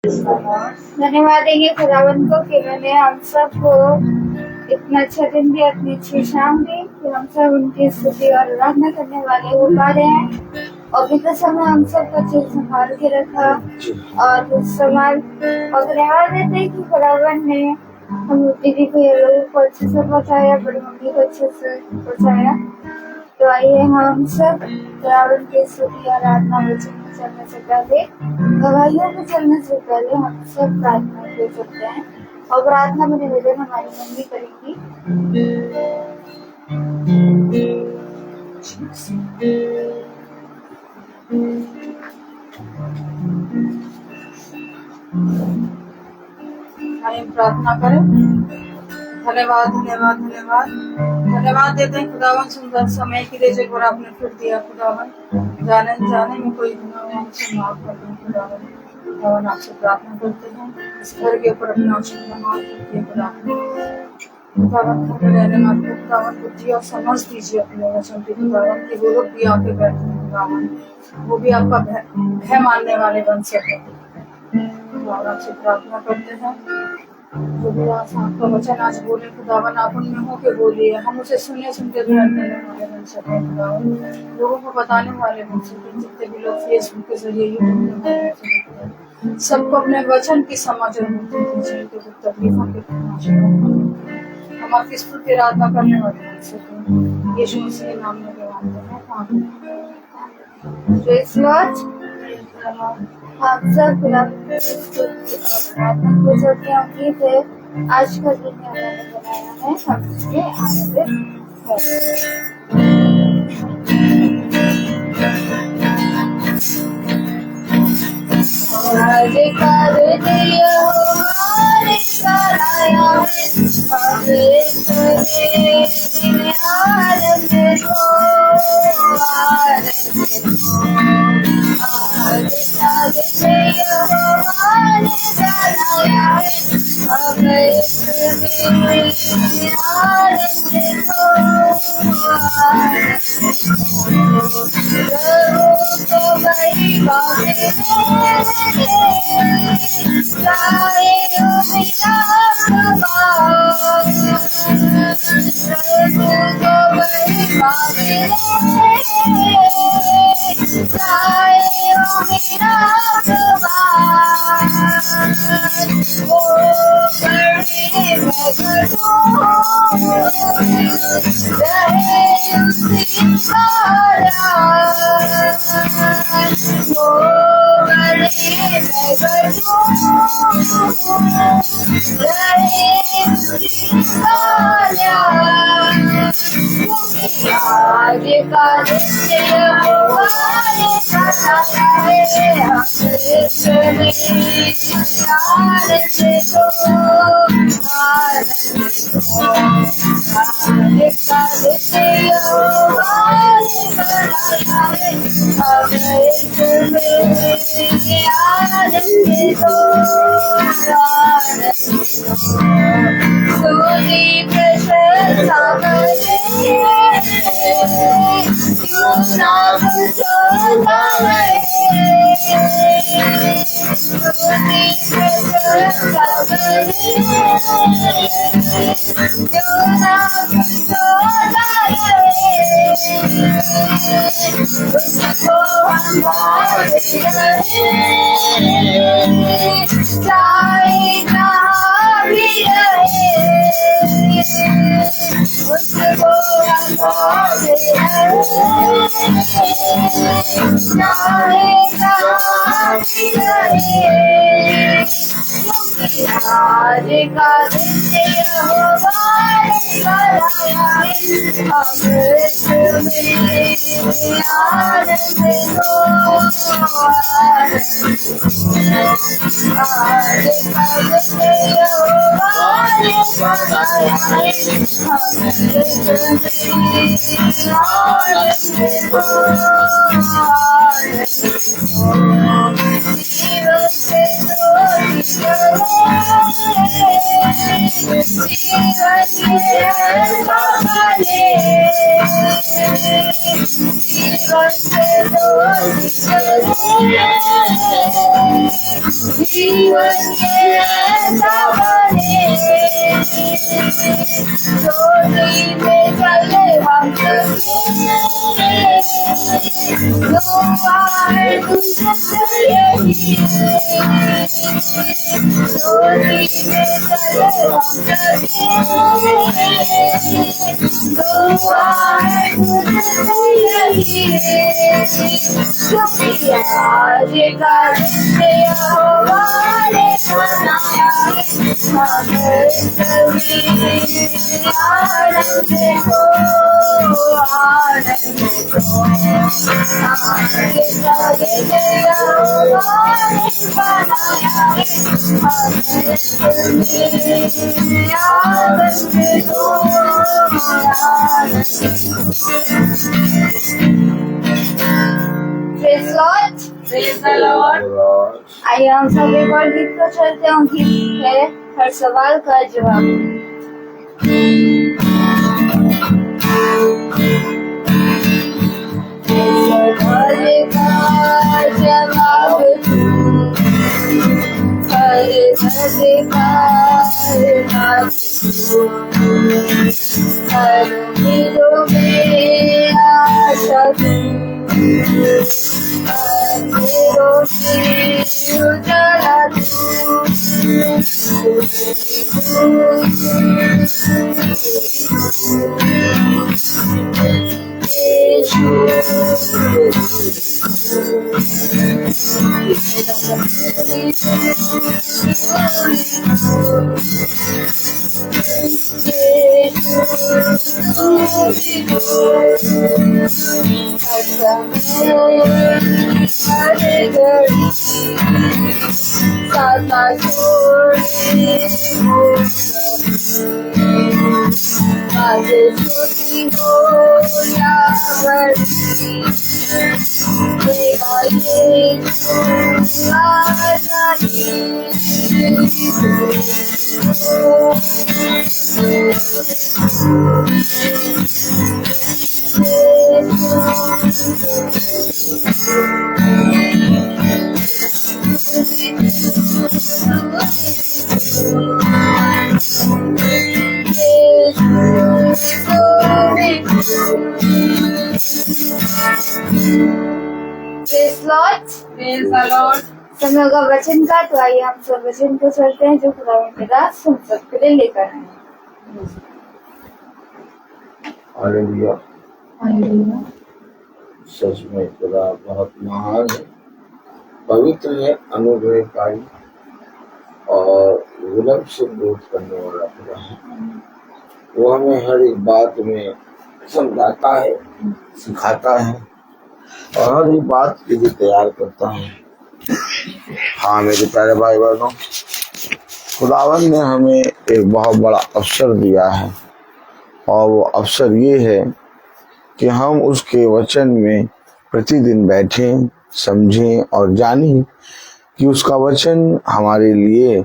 धन्यवाद देंगे खुदावन को कि मैंने हम सबको इतना अच्छा दिन दिया, इतनी अच्छी शाम दी कि हम सब उनकी स्तुति और आराधना करने वाले हो पा रहे हैं। और बीते समय हम सबको अच्छे से संभाल के रखा और संभाल और धन्यवाद देते हैं कि खुदावन ने हम दीदी को ये लोगों को अच्छे से पहुँचाया, बड़ी मम्मी को अच्छे से पहुँचाया। तो आइए हम सब खुदावन की स्तुति और आराधना वचन में चलने से पहले, गवाहियों में चलने से पहले हम सब प्रार्थना कर सकते हैं। और प्रार्थना में निवेदन हमारी मम्मी करेंगी। हम प्रार्थना करें। धन्यवाद धन्यवाद धन्यवाद धन्यवाद देते हैं खुदावन सुंदर समय के लिए जो आपने फिर दिया। खुदावन जाने जाने में कोई गुनाह हमसे माफ कर दें। खुदावन आपसे प्रार्थना करते हैं इस घर के ऊपर अपना हाथ रखिए। खुदावन घर में रहने वाले खुदावन बुद्धि और समझ दीजिए अपने वचन की। खुदावन की वो लोग भी आके बैठे हैं खुदावन, वो भी आपका भय मानने वाले बन सके। खुदावन आपसे प्रार्थना करते हैं जो भी आपका वचन आज बोले खुदावन आप उनमें हो के बोलिए, हम उसे सुनने सुनते ध्यान करने वाले बन सके। खुदावन लोगों को बताने वाले बन सके। जितने भी लोग फेसबुक के जरिए यूट्यूब के सबको अपने वचन की समझ और तकलीफों के हम आपकी स्तुति आराधना करने वाले बन सके। यीशु मसीह के नाम में मांगते हैं। आप सब क्योंकि थे आज का दिन मैंने बनाया है, हम इसमें आनंदित आज कर दिया हमारे कराया आनंद हो जीवन ये ऐसा बने, चोरी में चले हम सभी, दुआ है तुझसे यही, चोरी में चले हम सभी, दुआ है तुझसे यही, क्योंकि आज का दिन यहोवा ने बनाया है, मगर सभी आनंद को, आनंद को, आज का दिन यहोवा ने बनाया है, मगर सभी आनंद को, आनंद Praise Lord. Praise the Lord. आइए हम सब एक और गीत को चलते हैं। गीत है हर सवाल का जवाब। सवाल का जवाब तू, हर अधिकार का तू, हर उम्मीदों में आशा तू, अंधेरों में उजाला तू, छोटी हो या बड़ी, देगा ये आजादी। Praise Lord. Praise the Lord. समय होगा वचन का, तो आइए हम सब वचन को चलते हैं जो खुदावंद के दास हम सबके लिए लेकर आए हैं। हालेलुया। सच में खुदा बहुत महान है, पवित्र है, अनुग्रहकारी और विलंब से विरोध करने वाला खुदा है। वो हमें हर एक बात में समझाता है, सिखाता है और हर एक बात के लिए तैयार करता है। हाँ मेरे प्यारे भाई बहनों, खुदावंद ने हमें एक बहुत बड़ा अवसर दिया है और वो अवसर ये है कि हम उसके वचन में प्रतिदिन बैठें, समझें और जानें कि उसका वचन हमारे लिए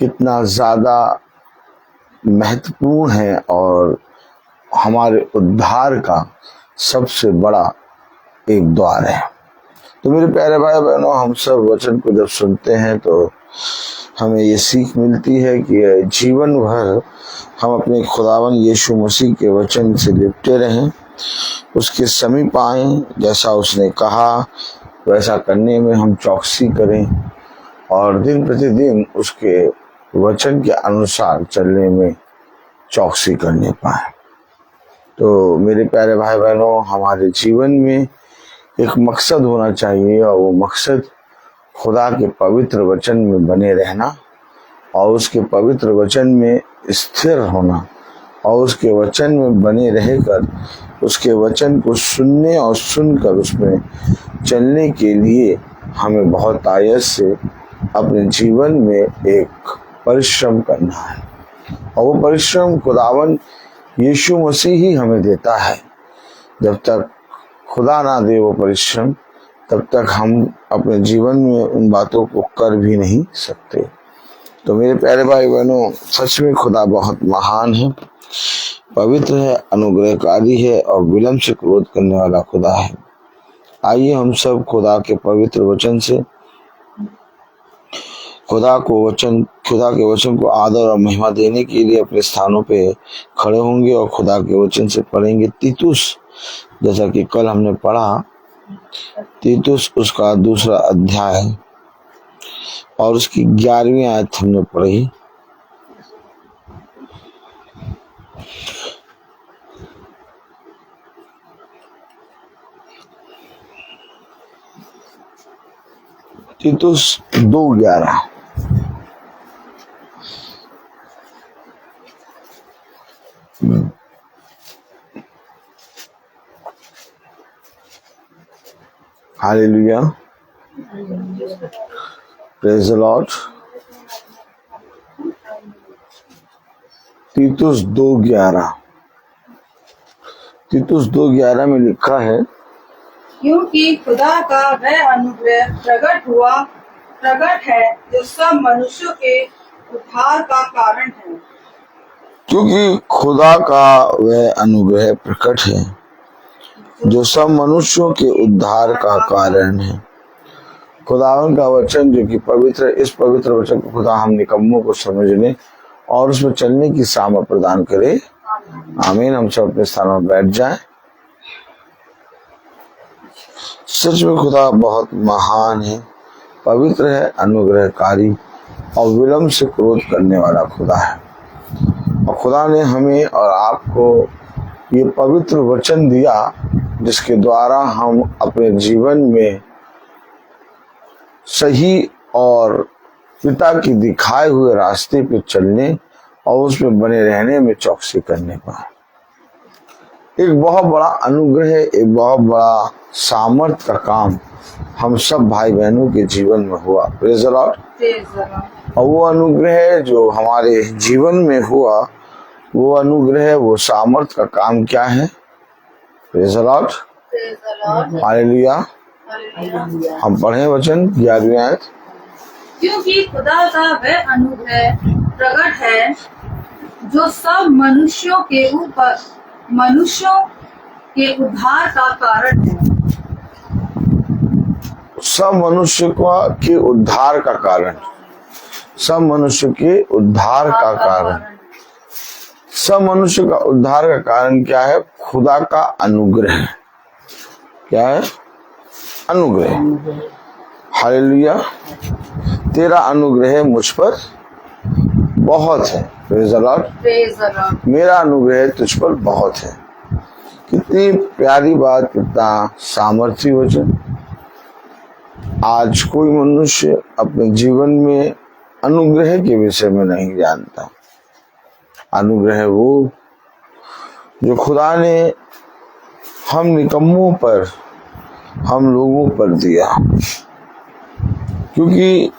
कितना ज़्यादा महत्वपूर्ण है और हमारे उद्धार का सबसे बड़ा एक द्वार है। तो मेरे प्यारे भाई बहनों, हम सब वचन को जब सुनते हैं तो हमें ये सीख मिलती है कि जीवन भर हम अपने खुदावंद यीशु मसीह के वचन से लिपटे रहें, उसके समीप आएं, जैसा उसने कहा वैसा करने में हम चौकसी करें और दिन प्रतिदिन उसके वचन के अनुसार चलने में चौकसी करने पाए। तो मेरे प्यारे भाई बहनों, हमारे जीवन में एक मकसद होना चाहिए और वो मकसद खुदा के पवित्र वचन में बने रहना और उसके पवित्र वचन में स्थिर होना और उसके वचन में बने रहकर उसके वचन को सुनने और सुनकर उसमें चलने के लिए हमें बहुत आयत से अपने जीवन में एक परिश्रम करना है और वो परिश्रम खुदावंद यीशु मसीह ही हमें देता है। जब तक खुदा ना दे वो परिश्रम, तब तक हम अपने जीवन में उन बातों को कर भी नहीं सकते। तो मेरे प्यारे भाई बहनों, सच में खुदा बहुत महान है, पवित्र है, अनुग्रहकारी है और विलंब से क्रोध करने वाला खुदा है। आइए हम सब खुदा के पवित्र वचन से खुदा के वचन को आदर और महिमा देने के लिए अपने स्थानों पे खड़े होंगे और खुदा के वचन से पढ़ेंगे तीतुस, जैसा कि कल हमने पढ़ा तीतुस उसका 2 अध्याय और उसकी 11वीं आयत हमने पढ़ी। तीतुस 2:11। Hallelujah, praise the Lord. तीतुस 2:11 में लिखा है, क्योंकि खुदा का वह अनुग्रह प्रकट है जो सब मनुष्यों के उद्धार का कारण है। क्योंकि खुदा का वह अनुग्रह प्रकट है जो सब मनुष्यों के उद्धार का कारण है। खुदावन का वचन जो कि पवित्र, इस पवित्र वचन को खुदा हम निकम्मों को समझने और उसमें चलने की सामर्थ प्रदान करे। आमीन। हम सब अपने स्थानों में बैठ जाएं। सच में खुदा बहुत महान है, पवित्र है, अनुग्रहकारी और विलंब से क्रोध करने वाला खुदा है। और खुदा ने हमें और आपको ये पवित्र वचन दिया जिसके द्वारा हम अपने जीवन में सही और पिता की दिखाए हुए रास्ते पे चलने और उसमें बने रहने में चौकसी करने पाए। एक बहुत बड़ा अनुग्रह, एक बहुत बड़ा सामर्थ का काम हम सब भाई बहनों के जीवन में हुआ। Praise the Lord. और वो अनुग्रह जो हमारे जीवन में हुआ, वो अनुग्रह, वो सामर्थ का काम क्या है? Praise the Lord, hallelujah. हम पढ़े वचन 11वीं आयत। क्योंकि खुदा का वह अनुग्रह प्रकट है जो सब मनुष्यों के उद्धार का कारण है। सब मनुष्य के उद्धार का कारण, सब मनुष्य के उद्धार का कारण, सब मनुष्य का उद्धार का कारण क्या है? खुदा का अनुग्रह। क्या है? अनुग्रह। हालेलुया। तेरा अनुग्रह मुझ पर बहुत है। Praise the Lord. मेरा अनुग्रह तुझ पर बहुत है। कितनी प्यारी बात, कितना सामर्थी वचन। आज कोई मनुष्य अपने जीवन में अनुग्रह के विषय में नहीं जानता। अनुग्रह वो जो खुदा ने हम निकम्मों पर, हम लोगों पर दिया। क्योंकि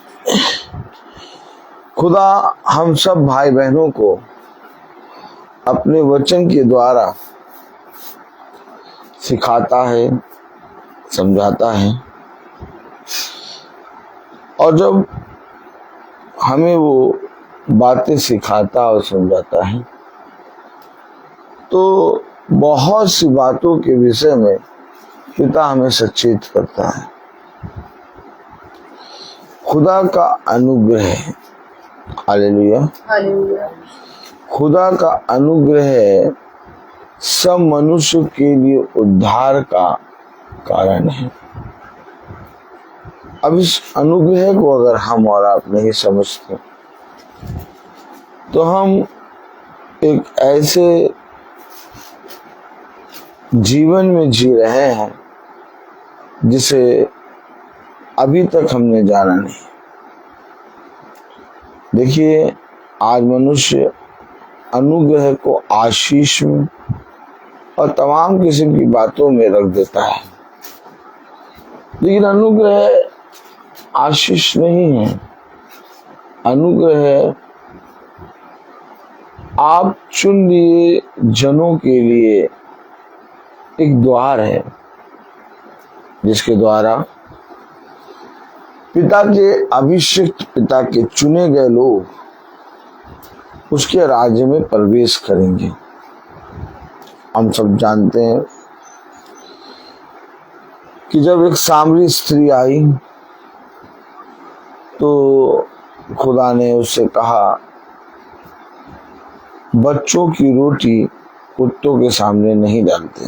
खुदा हम सब भाई बहनों को अपने वचन के द्वारा सिखाता है, समझाता है। और जब हमें वो बातें सिखाता और समझाता है तो बहुत सी बातों के विषय में पिता हमें सचेत करता है। खुदा का अनुग्रह, हालेलुया, खुदा का अनुग्रह सब मनुष्य के लिए उद्धार का कारण है। अब इस अनुग्रह को अगर हम और आप नहीं समझते तो हम एक ऐसे जीवन में जी रहे हैं जिसे अभी तक हमने जाना नहीं। देखिए, आज मनुष्य अनुग्रह को आशीष में और तमाम किस्म की बातों में रख देता है, लेकिन अनुग्रह आशीष नहीं है। अनुग्रह आप चुन लिए जनों के लिए एक द्वार है जिसके द्वारा पिता के अभिषिक्त, पिता के चुने गए लोग उसके राज्य में प्रवेश करेंगे। हम सब जानते हैं कि जब एक सामरी स्त्री आई तो खुदा ने उससे कहा, बच्चों की रोटी कुत्तों के सामने नहीं डालते।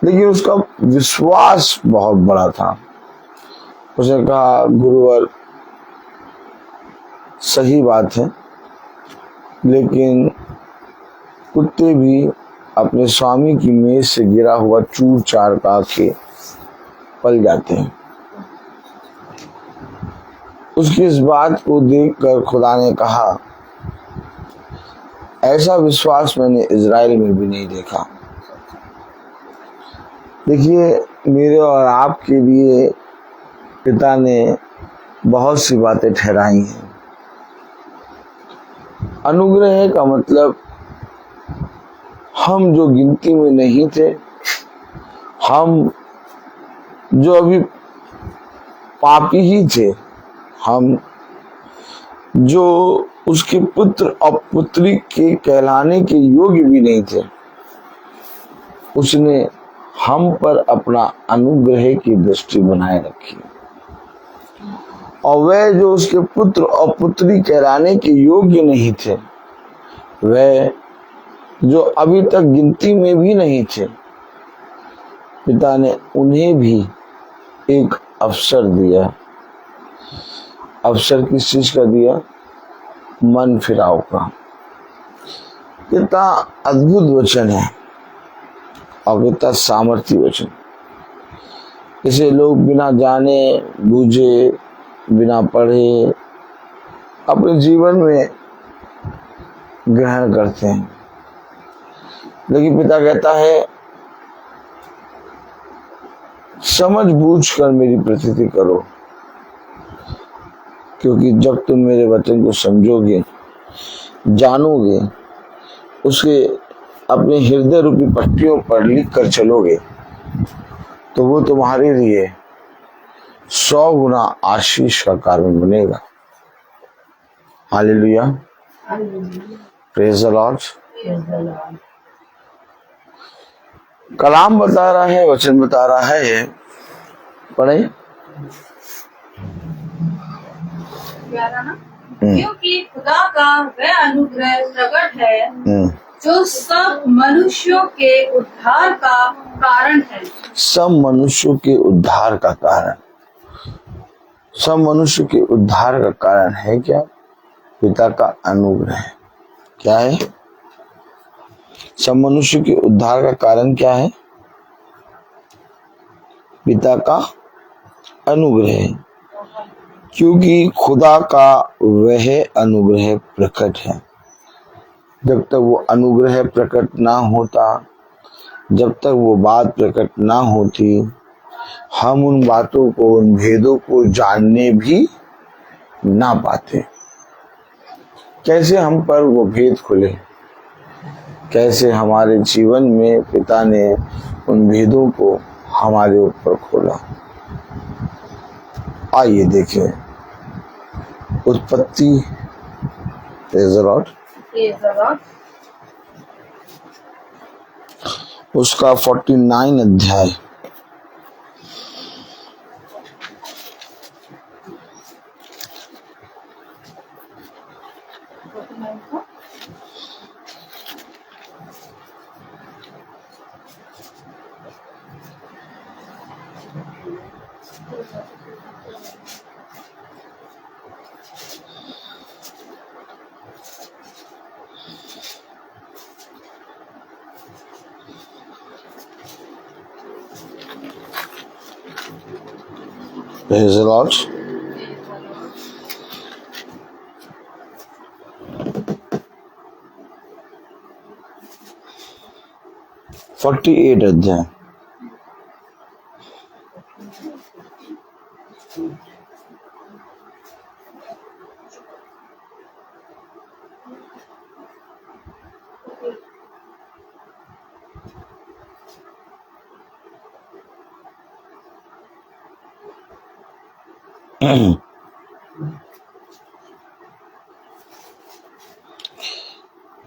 लेकिन उसका विश्वास बहुत बड़ा था। उसने कहा, गुरुवर सही बात है, लेकिन कुत्ते भी अपने स्वामी की मेज से गिरा हुआ चूर चार खा के पल जाते हैं। उसकी इस बात को देखकर खुदा ने कहा, ऐसा विश्वास मैंने इज़राइल में भी नहीं देखा। देखिए, मेरे और आपके लिए पिता ने बहुत सी बातें ठहराई हैं। अनुग्रह का मतलब हम जो गिनती में नहीं थे, हम जो अभी पापी ही थे, हम जो उसके पुत्र और पुत्री के कहलाने के योग्य भी नहीं थे, उसने हम पर अपना अनुग्रह की दृष्टि बनाए रखी। और वह जो उसके पुत्र और पुत्री कहलाने के योग्य नहीं थे, वह जो अभी तक गिनती में भी नहीं थे, पिता ने उन्हें भी एक अवसर दिया। अवसर किस चीज का दिया? मन फिराव का। कितना अद्भुत वचन है और कितना सामर्थ्य वचन। इसे लोग बिना जाने बूझे, बिना पढ़े अपने जीवन में ग्रहण करते हैं। लेकिन पिता कहता है, समझ बूझ कर मेरी प्रतीति करो, क्योंकि जब तुम मेरे वचन को समझोगे, जानोगे, उसके अपने हृदय रूपी पट्टियों पर लिख कर चलोगे, तो वो तुम्हारे लिए 100 गुना आशीष का कारण बनेगा। Hallelujah, praise the Lord. कलाम बता रहा है, वचन बता रहा है, पढ़े। क्योंकि खुदा का वह अनुग्रह प्रकट है जो सब मनुष्यों के उद्धार का कारण है। सब मनुष्यों के उद्धार का कारण, सब मनुष्य के उद्धार का कारण है क्या? पिता का अनुग्रह। क्या है? सब मनुष्य के उद्धार का कारण क्या है? पिता का अनुग्रह। क्योंकि खुदा का वह अनुग्रह प्रकट है। जब तक वो अनुग्रह प्रकट ना होता, जब तक वो बात प्रकट ना होती, हम उन बातों को, उन भेदों को जानने भी ना पाते। कैसे हम पर वो भेद खुले, कैसे हमारे जीवन में पिता ने उन भेदों को हमारे ऊपर खोला। आइए देखें उत्पत्ति, उसका 49 अध्याय। Praise the Lord. (48) अध्याय।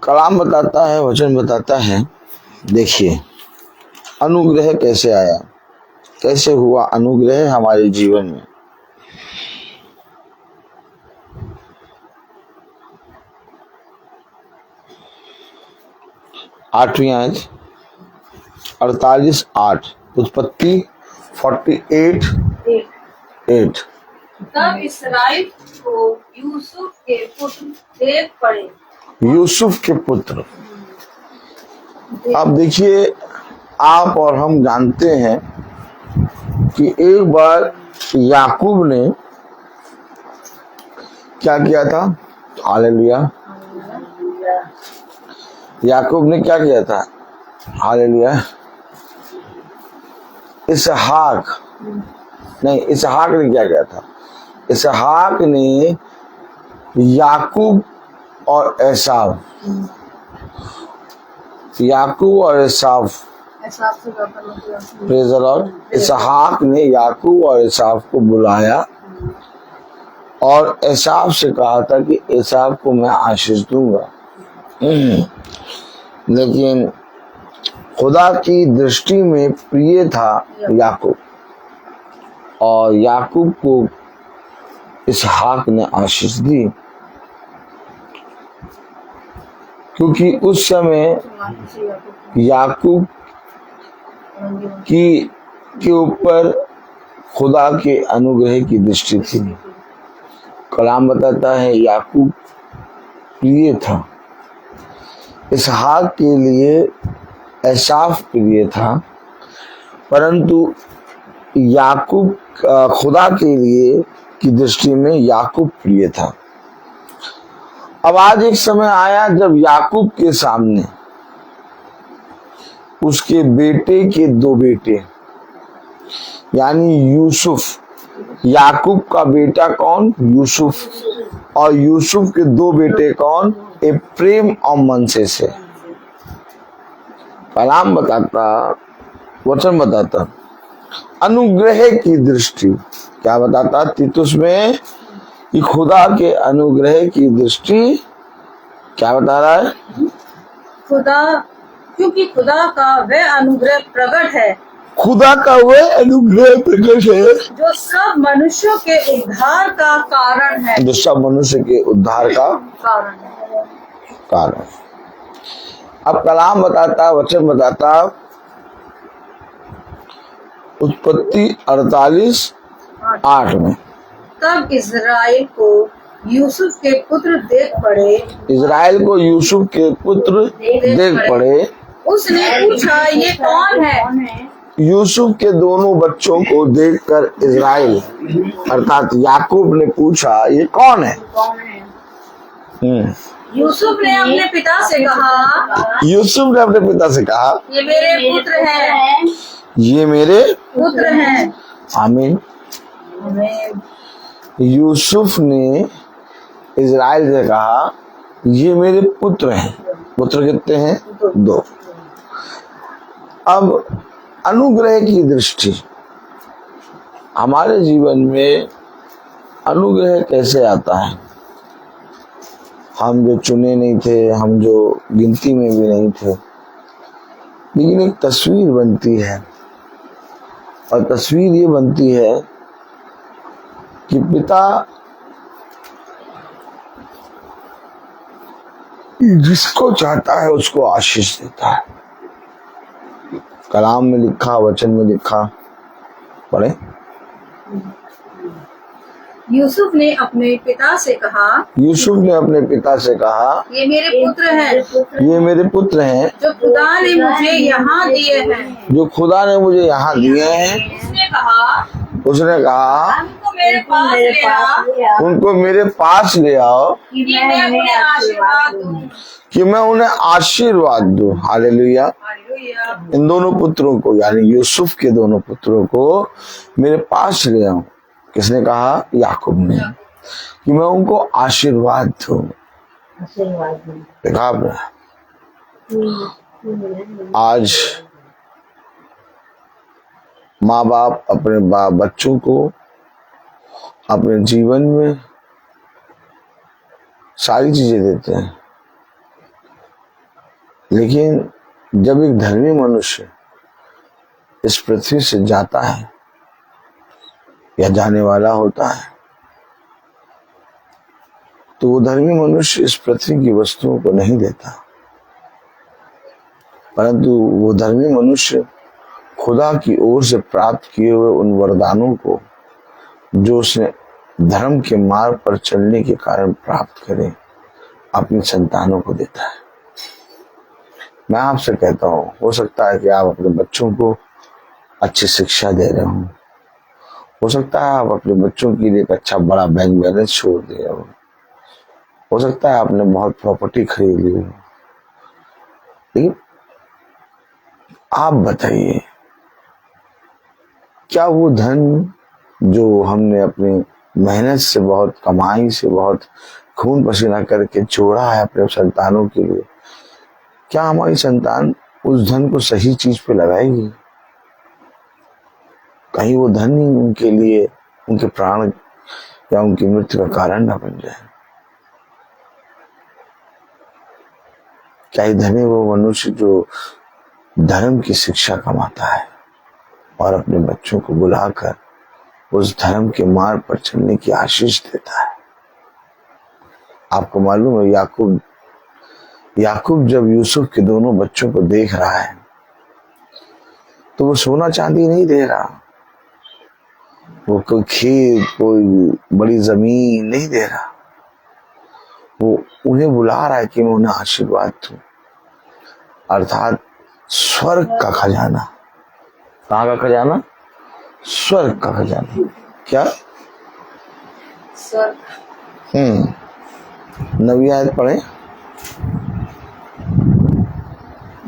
कलाम बताता है, वचन बताता है। देखिए अनुग्रह कैसे आया, कैसे हुआ अनुग्रह हमारे जीवन में। 8वीं आयत 48:8 उत्पत्ति 48:8। तब इसराइल को यूसुफ के पुत्र देख पड़े। यूसुफ के पुत्र। अब देखिए, आप और हम जानते हैं कि एक बार याकूब ने क्या किया था? हालेलुया। याकूब ने क्या किया था? हालेलुया। इसहाक ने क्या किया था? इसहाक ने याकूब और एसाव प्रेज़ द लॉर्ड। इसहाक ने याकूब और एसाव को बुलाया और एसाव से कहा था कि एसाव को मैं आशीष दूंगा, लेकिन खुदा की दृष्टि में प्रिय था याकूब, और याकूब को इसहाक ने आशीष दी, क्योंकि उस समय याकूब के ऊपर खुदा के अनुग्रह की दृष्टि थी। कलाम बताता है याकूब प्रिय था, इसहाक के लिए एसाफ प्रिय था, परंतु याकूब खुदा के लिए की दृष्टि में याकूब प्रिय था। अब आज एक समय आया जब याकूब के सामने उसके बेटे के 2 बेटे, यानी यूसुफ, याकूब का बेटा कौन? यूसुफ, और यूसुफ के 2 बेटे कौन? एफ्रेम और मनसे से। कलाम बताता, वचन बताता अनुग्रह की दृष्टि, क्या बताता तीतुस में? कि खुदा के अनुग्रह की दृष्टि क्या बता रहा है? क्योंकि खुदा का वह अनुग्रह प्रकट है, खुदा का वह अनुग्रह प्रकट है जो सब मनुष्यों के उद्धार का कारण है, जो सब मनुष्य के उद्धार का कारण। अब कलाम बताता, वचन बताता उत्पत्ति 48:8 में, तब इज़राइल को यूसुफ के पुत्र देख पड़े। इज़राइल को यूसुफ के पुत्र देख पड़े। उसने पूछा, ये कौन है? यूसुफ के दोनों बच्चों को देखकर इज़राइल अर्थात याकूब ने पूछा, ये कौन है? यूसुफ ने अपने पिता से कहा, यूसुफ ने अपने पिता से कहा, ये मेरे पुत्र हैं, ये मेरे पुत्र हैं। आमीन। यूसुफ ने इज़राइल से कहा, ये मेरे पुत्र हैं। पुत्र कितने हैं? 2। अब अनुग्रह की दृष्टि, हमारे जीवन में अनुग्रह कैसे आता है? हम जो चुने नहीं थे, हम जो गिनती में भी नहीं थे, लेकिन एक तस्वीर बनती है, और तस्वीर ये बनती है कि पिता जिसको चाहता है उसको आशीष देता है। कलाम में लिखा, वचन में लिखा, पढ़े। यूसुफ ने अपने पिता से कहा, यूसुफ ने अपने पिता से कहा, ये मेरे पुत्र हैं, ये मेरे पुत्र हैं, जो खुदा ने मुझे यहाँ दिए हैं। जो खुदा ने मुझे यहाँ दिए हैं। उसने कहा उनको मेरे पास ले आओ, उनको मेरे पास ले आओ, कि मैं उन्हें आशीर्वाद दूं। कि मैं उन्हें आशीर्वाद दूं। हालेलुया। इन दोनों पुत्रों को, यानी यूसुफ के दोनों पुत्रों को मेरे पास ले आओ। किसने कहा? याकूब ने, कि मैं उनको आशीर्वाद दूं। देखा आपने? आज माँ बाप अपने बच्चों को अपने जीवन में सारी चीजें देते हैं, लेकिन जब एक धर्मी मनुष्य इस पृथ्वी से जाता है या जाने वाला होता है, तो वो धर्मी मनुष्य इस पृथ्वी की वस्तुओं को नहीं देता, परंतु वो धर्मी मनुष्य खुदा की ओर से प्राप्त किए हुए उन वरदानों को जो उसने धर्म के मार्ग पर चलने के कारण प्राप्त करे अपनी संतानों को देता है। मैं आपसे कहता हूँ, हो सकता है कि आप अपने बच्चों को अच्छी शिक्षा दे रहे हो सकता है आप अपने बच्चों के लिए एक अच्छा बड़ा बैंक बैलेंस छोड़ दे रहे हो सकता है आपने बहुत प्रॉपर्टी खरीद ली हो, लेकिन आप बताइए, क्या वो धन जो हमने अपनी मेहनत से, बहुत कमाई से, बहुत खून पसीना करके जोड़ा है अपने संतानों के लिए, क्या हमारी संतान उस धन को सही चीज पे लगाएगी? कहीं वो धन ही उनके लिए उनके प्राण या उनकी मृत्यु का कारण न बन जाए। क्या ही धन है वो मनुष्य जो धर्म की शिक्षा कमाता है और अपने बच्चों को बुलाकर उस धर्म के मार्ग पर चलने की आशीष देता है। आपको मालूम है, याकूब जब यूसुफ के दोनों बच्चों को देख रहा है तो वो सोना चांदी नहीं दे रहा, वो कोई खेत, कोई बड़ी जमीन नहीं दे रहा, वो उन्हें बुला रहा है कि मैं उन्हें आशीर्वाद दूं, अर्थात स्वर्ग का खजाना। कहाँ का खजाना? स्वर्ग का खजाना। क्या? स्वर्ग। नवी आयत पढ़े।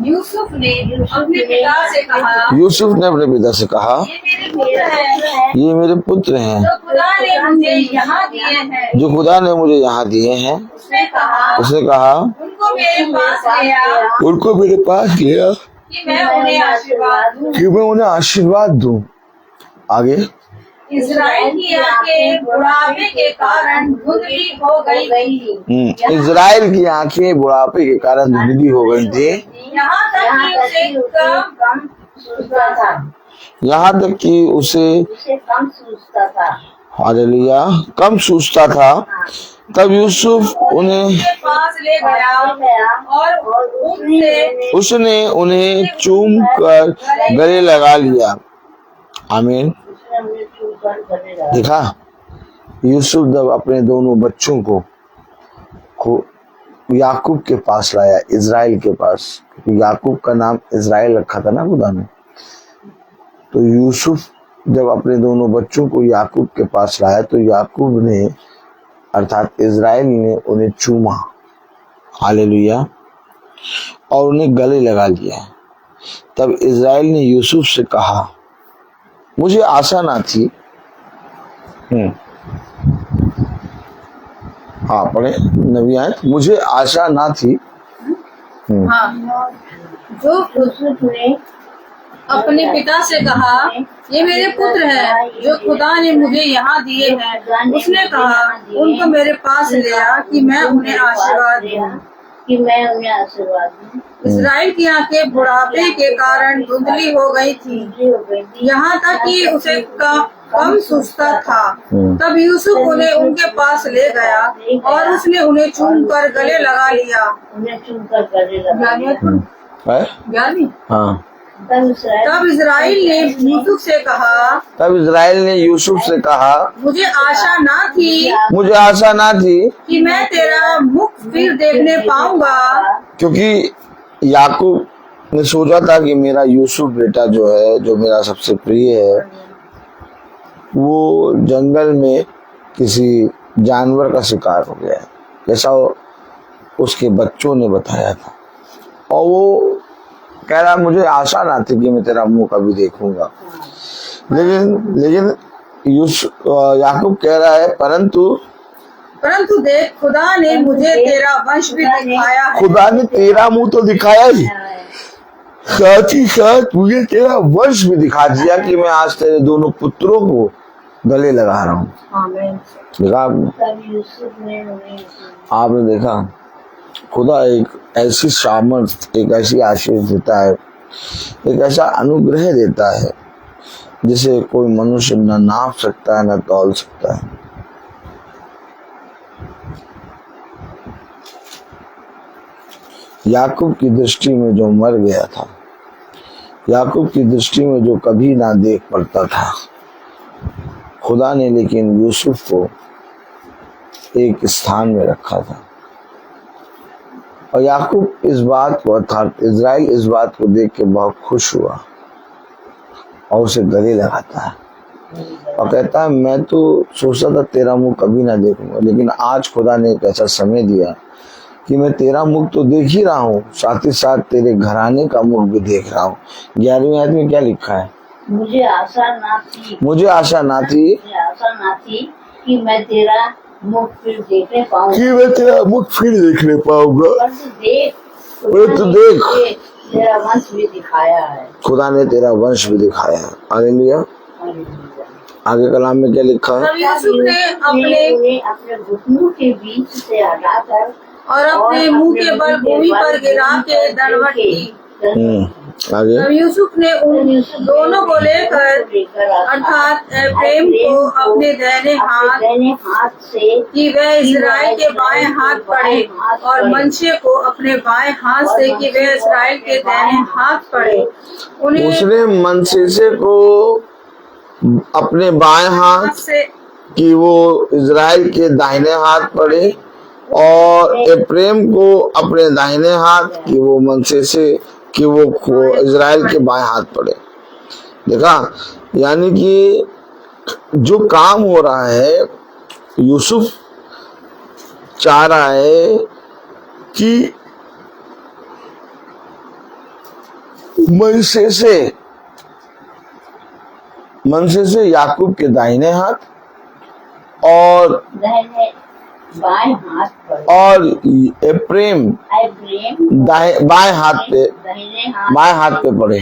यूसुफ ने अपने पिता से कहा, यूसुफ ने अपने पिता से कहा, ये मेरे पुत्र हैं, ये मेरे पुत्र हैं जो खुदा ने मुझे यहाँ दिए हैं। जो खुदा ने मुझे यहाँ दिए हैं। उसने कहा, उनको मेरे पास ले आ, उनको मेरे पास ले आ कि मैं उन्हें आशीर्वाद दूं। कि मैं उन्हें आशीर्वाद दूं। आगे, इज़राइल की आंखें बुढ़ापे के कारण धुंधली हो गई थी। इज़राइल की आंखें बुढ़ापे के कारण धुंधली हो गई थी, यहाँ तक कि उसे कम सूझता था। हालेलुया, कम सूझता था। तब यूसुफ उन्हें पास ले गया और उसने उन्हें चूम कर गले लगा लिया। आमीन। देखा, यूसुफ जब अपने दोनों बच्चों को याकूब के पास लाया, इज़राइल के पास, क्योंकि याकूब का नाम इज़राइल रखा था ना खुदा ने, तो यूसुफ जब अपने दोनों बच्चों को याकूब के पास लाया तो याकूब ने अर्थात इज़राइल ने उन्हें चूमा, हालेलुया, और उन्हें गले लगा लिया। तब इज़राइल ने यूसुफ से कहा, मुझे आशा ना थी। हाँ पढ़े नबी आयत, मुझे आशा ना थी। हाँ, जो यूसुफ ने अपने पिता से कहा, ये मेरे पुत्र हैं जो खुदा ने मुझे यहाँ दिए हैं। उसने कहा, उनको मेरे पास ले आ कि मैं उन्हें आशीर्वाद दूं। इज़राइल की आंखें बुढ़ापे के कारण धुंधली हो गई थी, यहाँ तक कि उसे कम सूझता था। तब यूसुफ उन्हें उनके पास ले गया और उसने उन्हें चूम कर गले लगा लिया। हाँ। तब इज़राइल ने यूसुफ से कहा, मुझे आशा ना थी कि मैं तेरा मुख फिर देखने पाऊंगा, क्योंकि याकूब ने सोचा था कि मेरा यूसुफ बेटा जो है, जो मेरा सबसे प्रिय है, वो जंगल में किसी जानवर का शिकार हो गया है, जैसा उसके बच्चों ने बताया था। और वो कह रहा, मुझे आशा ना थी कि मैं तेरा मुंह कभी देखूंगा। लेकिन याकूब कह रहा है, परंतु देख, खुदा ने मुझे तेरा वंश भी दिखाया है। खुदा ने तेरा मुंह तो दिखाया ही, साथ ही साथ मुझे तेरा वंश भी दिखा दिया कि मैं आज तेरे दोनों पुत्रों को गले लगा रहा हूँ। देखा आपने देखा, खुदा एक ऐसी सामर्थ, एक ऐसी आशीष देता है, एक ऐसा अनुग्रह देता है जिसे कोई मनुष्य न नाप सकता है न तौल सकता है। याकूब की दृष्टि में जो मर गया था, याकूब की दृष्टि में जो कभी ना देख पड़ता था, खुदा ने लेकिन यूसुफ को एक स्थान में रखा था। और याकूब इस बात को, अर्थात इजराइल इस बात को देख के बहुत खुश हुआ और उसे गले लगाता है और कहता है मैं तो सोचता था तेरा मुंह कभी ना देखूंगा, लेकिन आज खुदा ने एक ऐसा समय दिया कि मैं तेरा मुख तो देख ही रहा हूँ, साथ ही साथ तेरे घराने का मुख भी देख रहा हूँ। 11वीं आयत में क्या लिखा है? मुझे आशा ना थी मुझे आशा ना थी कि मैं तेरा मुख फिर देखने पाऊंगा, कि मैं तेरा मुख फिर देखने पाऊंगा, परंतु देख तेरा वंश भी दिखाया है। खुदा ने तेरा वंश भी दिखाया है। हालेलुया। आगे कलाम में क्या लिखा है? तब यूसुफ ने अपने घुटनों के बीच से हटाकर और अपने मुंह के बल भूमि पर गिरा के दंडवत की। आगे तब यूसुफ ने उन दोनों को लेकर अर्थात प्रेम को अपने दाहिने हाथ से कि वह इस्राएल के बाएं हाथ पड़े और मनशे को अपने बाएं हाथ से कि वह इस्राएल के दाहिने हाथ पड़े। उसने मनशे को अपने बाएं हाथ से कि वो इजराइल के दाहिने हाथ पड़े और एप्रेम को अपने दाहिने हाथ कि वो मनशे कि वो इजराइल के बाएं हाथ पड़े। देखा, यानी कि जो काम हो रहा है, यूसुफ चाह रहा है कि मनशे से याकूब के दाहिने हाथ और बाएं हाथ पर और एप्रेम बाएं हाथ पे पड़े।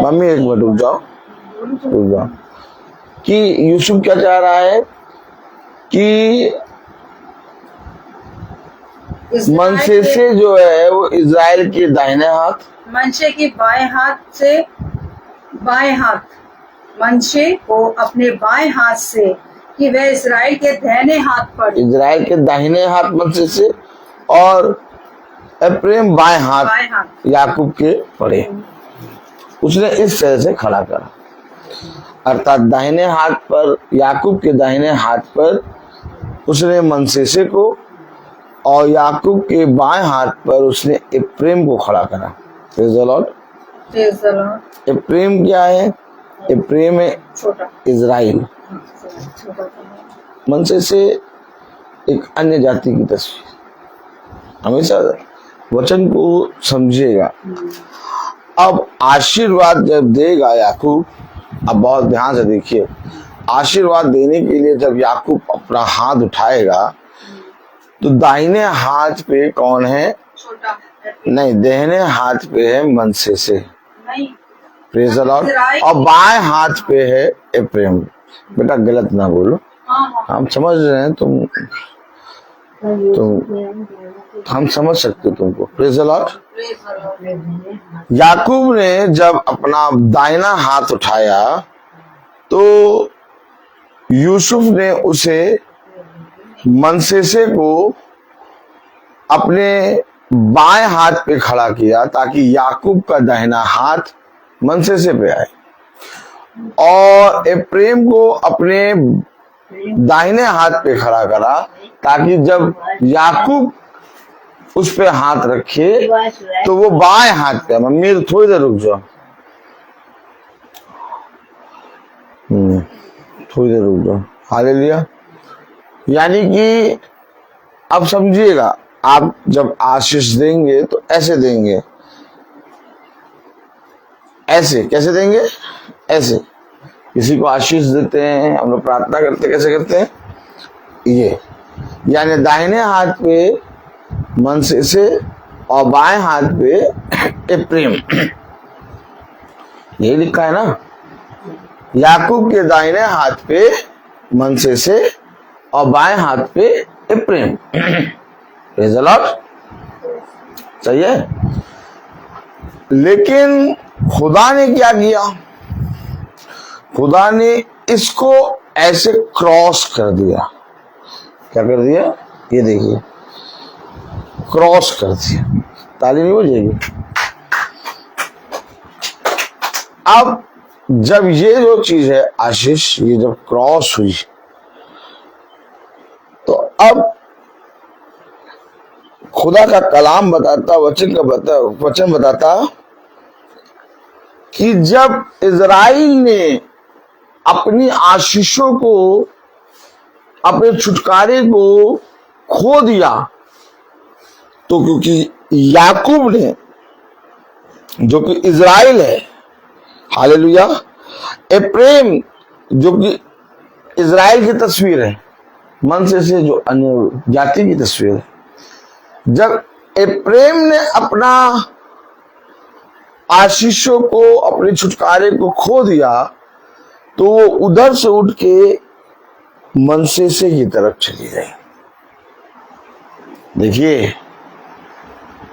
मम्मी एक मिनट रुक जाओ कि यूसुफ क्या चाह रहा है कि मनशे से जो है वो इजराइल के दाहिने हाथ, मनशे की बाएं हाथ से बाएं हाथ, मनशे को अपने बाएं हाथ से कि वह इस्राएल के दाहिने हाथ पड़े, इजराइल के दाहिने हाथ मनशे से और एप्रेम बाएं हाथ याकूब के पड़े। उसने इस तरह से खड़ा करा, अर्थात दाहिने हाथ पर याकूब के दाहिने हाथ पर उसने मनशे को और याकूब के बाएं हाथ पर उसने एप्रेम को खड़ा करा। Praise the Lord. एप्रेम क्या है? एप्रेम है इजराइल, मनशे से एक अन्य जाति की तस्वीर। हमेशा वचन को समझिएगा। अब आशीर्वाद जब देगा याकूब, अब बहुत ध्यान से देखिए, आशीर्वाद देने के लिए जब याकूब अपना हाथ उठाएगा तो दाहिने हाथ पे कौन है? नहीं, दाहिने हाथ पे है मनशे से, प्रेज़ द लॉर्ड, और बाएं हाथ पे है एप्रेम। बेटा गलत ना बोलो, हम समझ रहे हैं, तुम हम समझ सकते तुमको। Praise the Lord. याकूब ने जब अपना दाहिना हाथ उठाया तो यूसुफ ने उसे मनशे को अपने बाएं हाथ पे खड़ा किया ताकि याकूब का दाहिना हाथ मनशे पे आए, और एप्रेम को अपने दाहिने हाथ पे खड़ा करा ताकि जब याकूब उस पे हाथ रखे तो वो बाएं हाथ पे। मम्मी तो थोड़ी देर रुक जाओ, थोड़ी देर रुक जाओ। हालेलुया। यानी कि अब समझिएगा, आप जब आशीष देंगे तो ऐसे देंगे, ऐसे कैसे देंगे? ऐसे किसी को आशीष देते हैं, हम लोग प्रार्थना करते कैसे करते हैं? ये, यानी दाहिने हाथ पे मनशे और बाएं हाथ पे एप्रेम। यही लिखा है ना, याकूब के दाहिने हाथ पे मनशे और बाएं हाथ पे एप्रेम। Praise the Lord. सही है। लेकिन खुदा ने क्या किया? खुदा ने इसको ऐसे क्रॉस कर दिया। क्या कर दिया? ये देखिए, क्रॉस कर दिया। ताली नहीं बजेगी। अब जब ये जो चीज है आशीष, ये जब क्रॉस हुई तो अब खुदा का कलाम बताता, वचन बताता कि जब इज़राइल ने अपनी आशीषों को, अपने छुटकारे को खो दिया, तो क्योंकि याकूब ने, जो कि इज़राइल है, हालेलुया, एप्रेम जो कि इज़राइल की तस्वीर है, मनसे से जो अन्य जाति की तस्वीर है, जब एप्रेम ने अपना आशीषों को, अपने छुटकारे को खो दिया, तो वो उधर से उठ के मनसे से की तरफ चली गई। देखिए,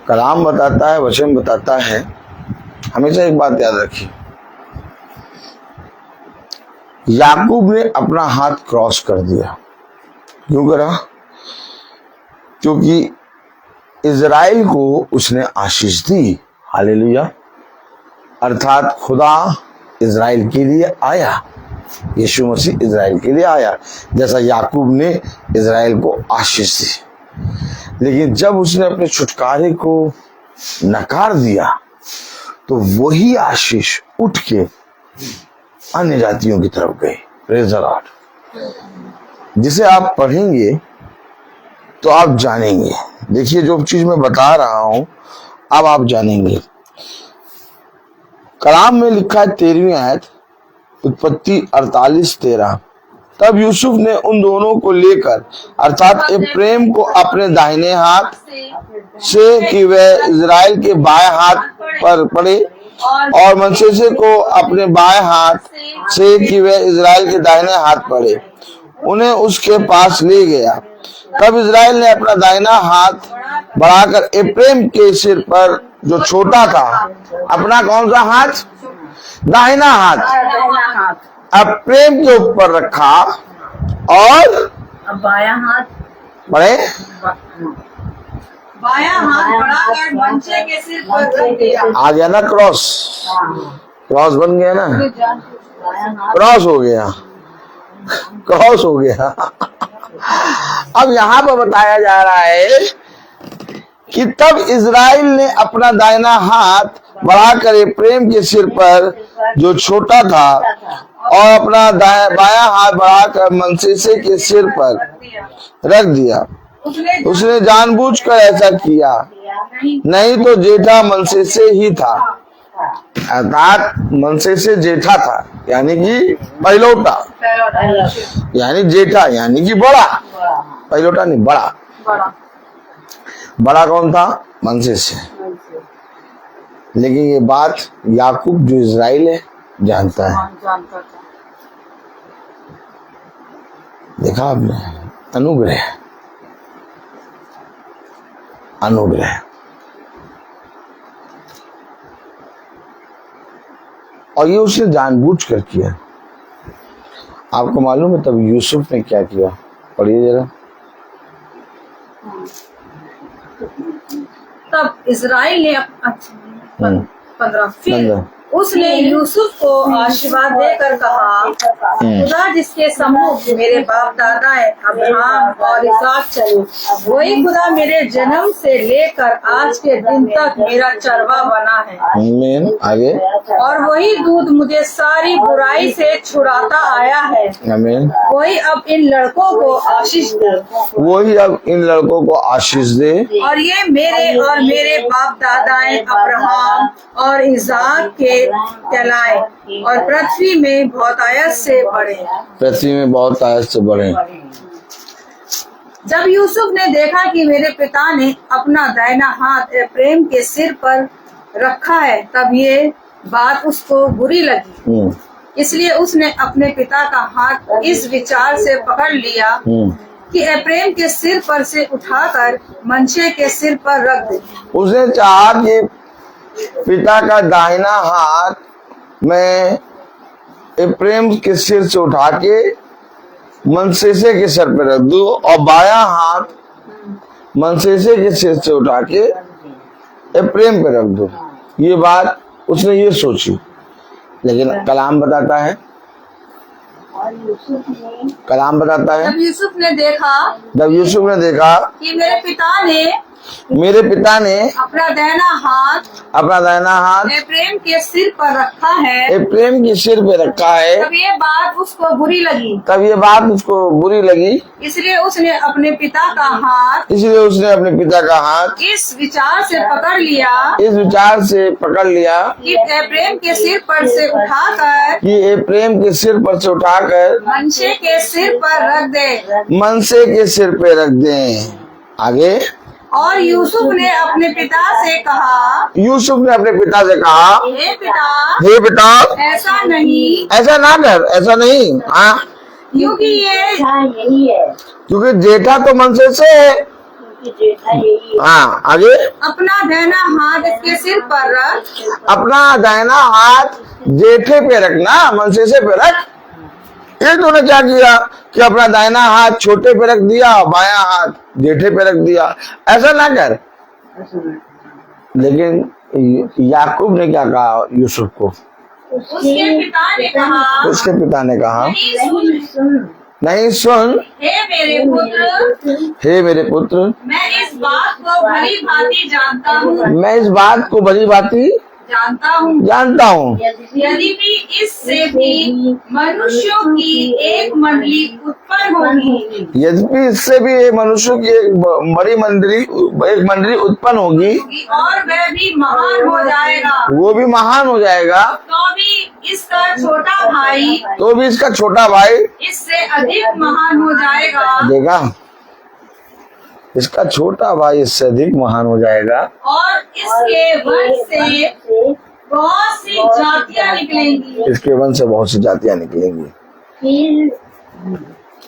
कलाम बताता है, वचन बताता है, हमेशा एक बात याद रखिए, याकूब ने अपना हाथ क्रॉस कर दिया। क्यों करा? क्योंकि इज़राइल को उसने आशीष दी, हालेलुया, अर्थात खुदा इज़राइल के लिए आया, यीशु मसीह इज़राइल के लिए आया, जैसा याकूब ने इज़राइल को आशीष दी। लेकिन जब उसने अपने छुटकारे को नकार दिया, तो वही आशीष उठ के अन्य जातियों की तरफ गई। Praise the Lord. जिसे आप पढ़ेंगे तो आप जानेंगे। देखिए, जो चीज मैं बता रहा हूं अब आप जानेंगे। कलाम में लिखा है 13वीं आयत, उत्पत्ति 48:13, तब यूसुफ ने उन दोनों को लेकर, अर्थात एप्रेम को अपने दाहिने हाथ से कि वह इज़राइल के बाएं हाथ पर पड़े, और मनसेसे को अपने बाएं हाथ से कि वह इज़राइल के दाहिने हाथ पड़े, उन्हें उसके पास ले गया। तब इज़राइल ने अपना दाहिना हाथ बढ़ाकर एप्रेम के सिर पर, जो छोटा था, अपना कौन सा हाथ? दाहिना हाथ एप्रेम के ऊपर रखा, और बायां हाथ बढ़े, बायां हाथ बढ़ाकर मनसे के सिर पर रख दिया। आ गया ना क्रॉस, क्रॉस बन गया ना, क्रॉस हो गया, क्रॉस हो गया। अब यहाँ पर बताया जा रहा है कि तब इज़राइल ने अपना दाहिना हाथ बढ़ाकर एप्रेम के सिर पर, जो छोटा था, और अपना बायां हाथ बढ़ाकर मनसेसे के सिर पर रख दिया। उसने जानबूझकर ऐसा किया, नहीं तो जेठा मनसेसे ही था, अर्थात मनसेसे जेठा था, यानी कि पहिलौठा, यानी जेठा यानी कि बड़ा, पहिलौठा नहीं, बड़ा। बड़ा कौन था? मनसेसे। लेकिन ये बात याकूब जो इज़राइल है जानता है। देखा आपने, अनुग्रह, अनुग्रह। और ये उसने जानबूझकर किया। आपको मालूम है तब यूसुफ ने क्या किया? पढ़िए जरा। तब इज़राइल ने 15 फिर उसने यूसुफ को आशीर्वाद देकर कहा, खुदा जिसके सम्मुख मेरे बाप दादाएं अब्राहम और इसहाक चले, वही खुदा मेरे जन्म से लेकर आज के दिन तक मेरा चरवा बना है। आमीन। आगे। और वही दूध मुझे सारी बुराई से छुड़ाता आया है। आमीन। वही अब इन लड़कों को आशीष दे, वही अब इन लड़कों को आशीष दे, और ये मेरे और मेरे बाप दादाएं अब्राहम और इसहाक के कहलाए, और पृथ्वी में बहुतायत से बढ़े। पृथ्वी में बहुत आयत से बढ़े। जब यूसुफ ने देखा कि मेरे पिता ने अपना दाहिना हाथ एप्रेम के सिर पर रखा है, तब ये बात उसको बुरी लगी। इसलिए उसने अपने पिता का हाथ इस विचार से पकड़ लिया कि एप्रेम के सिर पर से उठाकर मनशे के सिर पर रख दे। उसने चाहा कि पिता का दाहिना हाथ मैं एप्रेम के सिर से उठा के मनसेसे के सर पे रख दूं, और बायां हाथ मनसेसे के सिर से उठा के ये प्रेम पे रख दो। ये बात उसने ये सोची, लेकिन कलाम बताता है, और यूसुफ ने कलाम बताता है जब यूसुफ ने देखा जब यूसुफ ने देखा कि मेरे पिता ने अपना दाहिना हाथ एफ्रेम के सिर पर रखा है, एफ्रेम के सिर पे रखा है, तब ये बात उसको बुरी लगी। तब ये बात उसको बुरी लगी, इसलिए उसने अपने पिता का हाथ इस विचार से पकड़ लिया कि एफ्रेम के सिर पर से उठाकर मनशे के सिर पर रख दे। आगे, और यूसुफ ने अपने पिता से कहा, हे पिता ऐसा नहीं, ऐसा ना कर, ऐसा नहीं। हाँ, क्योंकि यही है, क्योंकि जेठा तो मनसे से है। क्योंकि जेठा यही है। हाँ, आगे, अपना दाहिना हाथ इसके सिर पर रख। अपना दाहिना हाथ जेठे पे रखना, मनसे से पे रख। ये तूने क्या किया कि अपना दाहिना हाथ छोटे पे रख दिया, बायां हाथ जेठे पे रख दिया, ऐसा ना कर। लेकिन याकूब ने क्या कहा यूसुफ को? उसके पिता ने कहा, नहीं सुन, हे मेरे पुत्र, मैं इस बात को भली भांति जानता हूँ। यदि भी इससे भी मनुष्यों की एक मंडली एक बड़ी मंडली उत्पन्न होगी, और वह भी महान हो जाएगा, वो भी महान हो जाएगा, तो भी इसका छोटा भाई इससे अधिक महान हो जाएगा। देखा, इसका छोटा भाई इससे अधिक महान हो जाएगा, और इसके वंश से बहुत सी जातियां निकलेंगी। इसके वंश से बहुत सी जातियां निकलेंगी।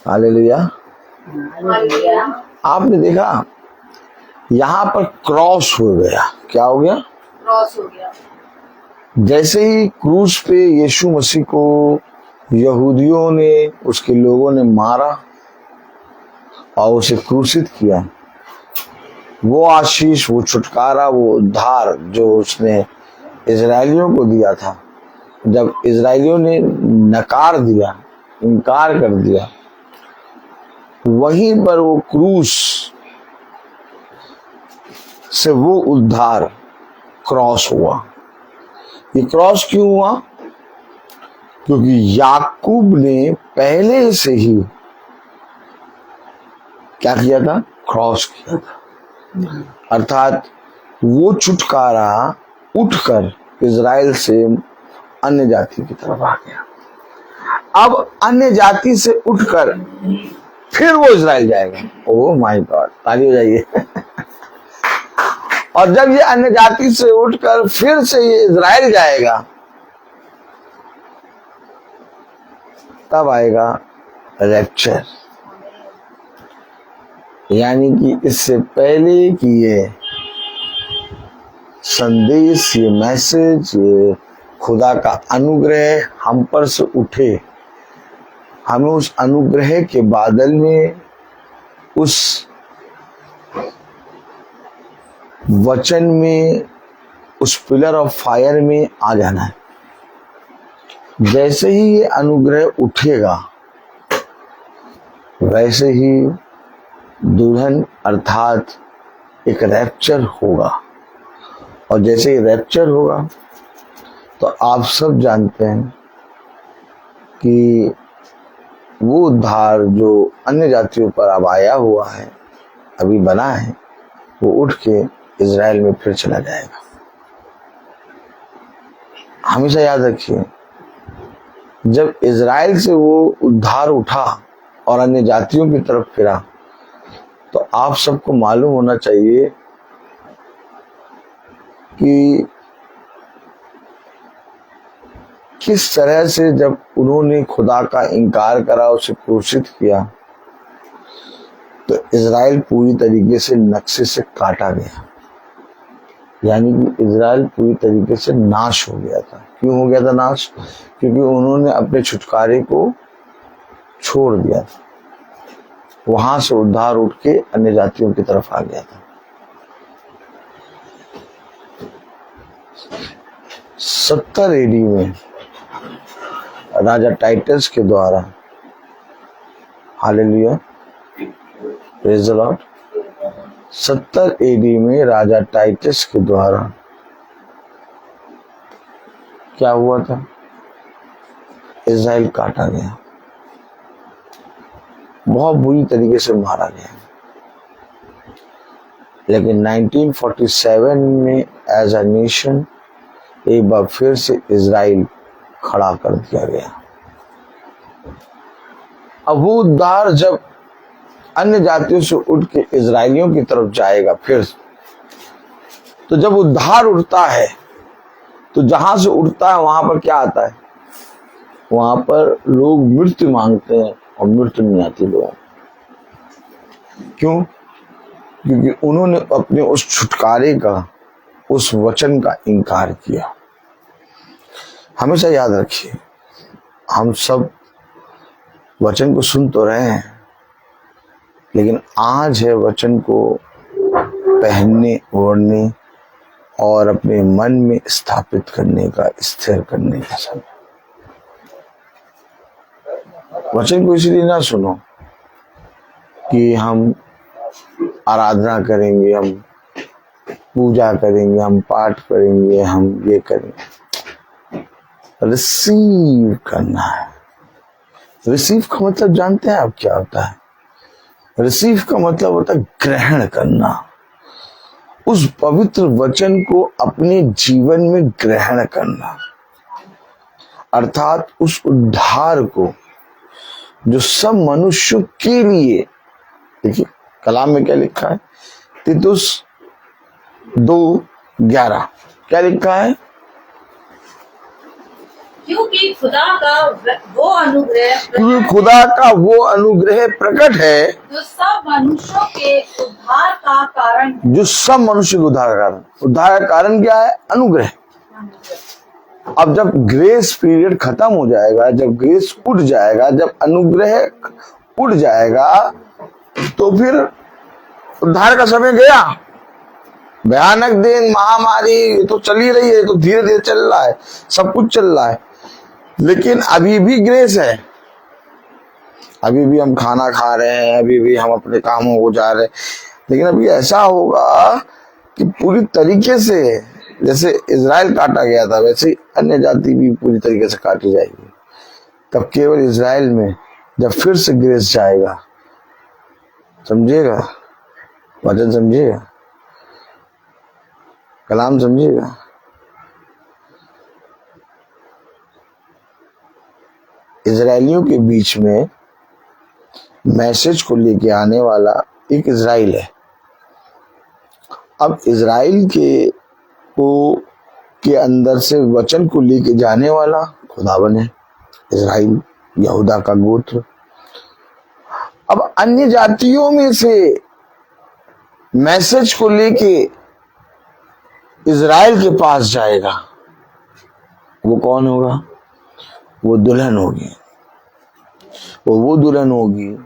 हालेलुया। आपने देखा यहाँ पर क्रॉस हो गया। क्या हो गया? क्रॉस हो गया। जैसे ही क्रूस पे यीशु मसीह को यहूदियों ने, उसके लोगों ने मारा और उसे क्रूसित किया, वो आशीष, वो छुटकारा, वो उद्धार जो उसने इजराइलियों को दिया था, जब इजराइलियों ने नकार दिया, इनकार कर दिया, वहीं पर वो क्रूस से वो उद्धार क्रॉस हुआ। ये क्रॉस क्यों हुआ? क्योंकि याकूब ने पहले से ही क्या किया था? क्रॉस किया था। अर्थात वो छुटकारा उठकर इजराइल से अन्य जाति की तरफ आ गया। अब अन्य जाति से उठकर फिर वो इजराइल जाएगा। ओह माय गॉड, ताली हो जाइए। और जब ये अन्य जाति से उठकर फिर से ये इजराइल जाएगा, तब आएगा रैप्चर। यानी कि इससे पहले कि ये संदेश, ये मैसेज, ये खुदा का अनुग्रह हम पर से उठे, हमें उस अनुग्रह के बादल में, उस वचन में, उस पिलर ऑफ फायर में आ जाना है। जैसे ही ये अनुग्रह उठेगा, वैसे ही दुल्हन अर्थात एक रैप्चर होगा। और जैसे ही रैप्चर होगा तो आप सब जानते हैं कि वो उद्धार जो अन्य जातियों पर अब आया हुआ है, अभी बना है, वो उठ के इजराइल में फिर चला जाएगा। हमेशा याद रखिए, जब इजराइल से वो उद्धार उठा और अन्य जातियों की तरफ फिरा, तो आप सबको मालूम होना चाहिए कि किस तरह से जब उन्होंने खुदा का इनकार करा, उसे क्रूसित किया, तो इजराइल पूरी तरीके से नक्शे से काटा गया। यानी कि इजराइल पूरी तरीके से नाश हो गया था। क्यों हो गया था नाश? क्योंकि उन्होंने अपने छुटकारे को छोड़ दिया था। वहां से उद्धार उठ के अन्य जातियों की तरफ आ गया था। 70 एडी में राजा टाइटस के द्वारा, hallelujah, praise the lord, 70 AD में राजा टाइटस के द्वारा क्या हुआ था? इज़राइल काटा गया, बहुत बुरी तरीके से मारा गया। लेकिन 1947 में एज अ नेशन एक बार फिर से इज़राइल खड़ा कर दिया गया। अब वो उद्धार जब अन्य जातियों से उठ के इजरायलियों की तरफ जाएगा फिर, तो जब उद्धार उठता है तो जहां से उठता है वहां पर क्या आता है? वहां पर लोग मृत्यु मांगते हैं और मृत्यु नहीं आती लोगों। क्यों? क्योंकि उन्होंने अपने उस छुटकारे का, उस वचन का इनकार किया। हमेशा याद रखिए, हम सब वचन को सुन तो रहे हैं, लेकिन आज है वचन को पहनने, ओढ़ने और अपने मन में स्थापित करने का, स्थिर करने का समय। वचन को इसलिए ना सुनो कि हम आराधना करेंगे, हम पूजा करेंगे, हम पाठ करेंगे, हम ये करेंगे। रिसीव करना है। रिसीव का मतलब जानते हैं आप क्या होता है? रिसीव का मतलब होता है ग्रहण करना, उस पवित्र वचन को अपने जीवन में ग्रहण करना, अर्थात उस उद्धार को जो सब मनुष्यों के लिए। देखिए कलाम में क्या लिखा है? तीतुस 2:11 क्या लिखा है? क्योंकि खुदा का वो अनुग्रह प्रकट है जो सब मनुष्यों के उद्धार का कारण, जो सब मनुष्य के उद्धार का कारण। उद्धार का कारण क्या है? अनुग्रह। अब जब ग्रेस पीरियड खत्म हो जाएगा, जब ग्रेस उठ जाएगा, जब अनुग्रह उठ जाएगा, तो फिर उद्धार का समय गया। भयानक दिन, महामारी तो चल ही रही है, तो धीरे धीरे चल रहा है, सब कुछ चल रहा है, लेकिन अभी भी ग्रेस है। अभी भी हम खाना खा रहे हैं, अभी भी हम अपने कामों को जा रहे हैं, लेकिन अभी ऐसा होगा कि पूरी तरीके से जैसे इजराइल काटा गया था, वैसे ही अन्य जाति भी पूरी तरीके से काटी जाएगी। तब केवल इजराइल में जब फिर से ग्रेस जाएगा। समझिएगा, वचन समझिएगा, कलाम समझिएगा। इजरायलियों के बीच में मैसेज को लेके आने वाला एक इजराइल है। अब इजराइल के अंदर से वचन को लेके जाने वाला खुदावन है, इजराइल यहूदा का गोत्र। अब अन्य जातियों में से मैसेज को लेके इजराइल के पास जाएगा। वो कौन होगा? वो दुल्हन होगी। वो दुल्हन होगी